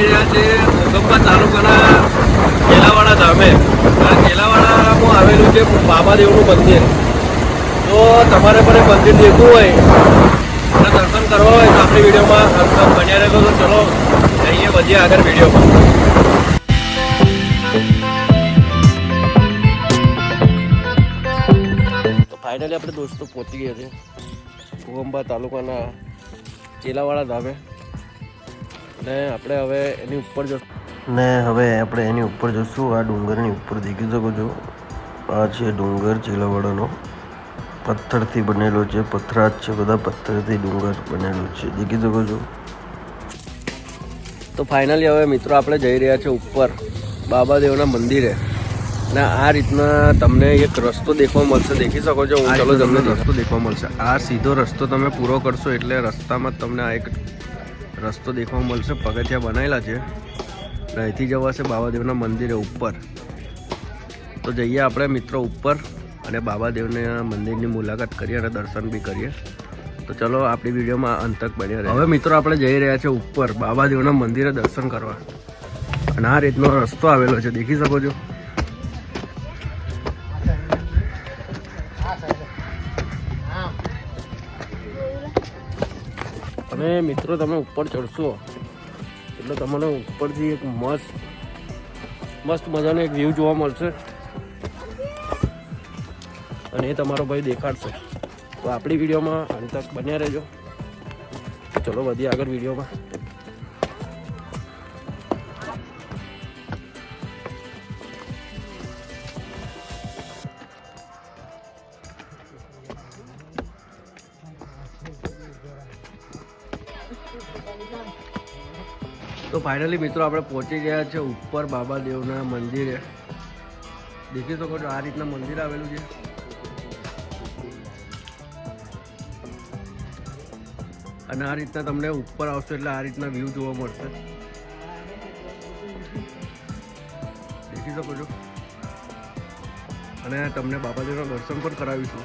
જઈ રહ્યા છે મોગંબા તાલુકાના કેલાવાડા ધામે. આ કેલાવાડામાં આવેલું છે બાબાદેવનું મંદિર. તો તમારે પણ એ મંદિર દેખવું હોય અને દર્શન કરવા હોય તો આપણી વિડીયોમાં બન્યા રહેલો. તો ચલો જઈએ વધીએ આગળ વિડીયોમાં. તો ફાઇનલી આપણે દોસ્તો પહોંચી ગયા છે મોગંબા તાલુકાના કેલાવાડા ધામે. ને આપણે હવે એની ઉપર જશું આ ડુંગરની ઉપર દેખી શકો છો. આ છે ડુંગર ચેલાવાડાનો. પથ્થરથી બનેલો છે, પથરાજ છે, બધા પથ્થરથી ડુંગર બનેલો છે, દેખી શકો છો. તો ફાઇનલી હવે મિત્રો આપણે જઈ રહ્યા છે ઉપર બાબાદેવના મંદિરે. ને આ રીતના તમને એક રસ્તો દેખવા મળશે, દેખી શકો છો. ચલો તમને રસ્તો દેખવા મળશે. આ સીધો રસ્તો તમે પૂરો કરશો એટલે રસ્તામાં તમને આ એક રસ્તો દેખવા મળશે. પગથિયા બનાવેલા છે. અહીંથી જવાશે બાબાદેવના મંદિરે ઉપર. તો જઈએ આપણે મિત્રો ઉપર અને બાબાદેવના મંદિરની મુલાકાત કરીએ અને દર્શન બી કરીએ. તો ચલો આપણી વિડીયોમાં અંત તક બન્યા રહે. હવે મિત્રો આપણે જઈ રહ્યા છે ઉપર બાબાદેવના મંદિરે દર્શન કરવા. અને આ રીતનો રસ્તો આવેલો છે, દેખી શકો છો. અને મિત્રો તમે ઉપર ચડશો એટલે તમને ઉપરથી એક મસ્ત મજાનો એક વ્યૂ જોવા મળશે અને એ તમારો ભાઈ દેખાડશે. તો આપણી વિડીયોમાં અંત તક બન્યા રહેજો. ચલો વધીએ આગળ વિડીયોમાં. તો ફાઇનલી મિત્રો આપણે પહોંચી ગયા છે ઉપર બાબાદેવના મંદિરે. દેખી શકો છો આ રીતના મંદિર આવેલું છે. અને આ રીતના તમને ઉપર આવશો એટલે આ રીતના વ્યૂ જોવા મળશે, દેખી શકો છો. અને તમને બાબાદેવના દર્શન પણ કરાવીશું.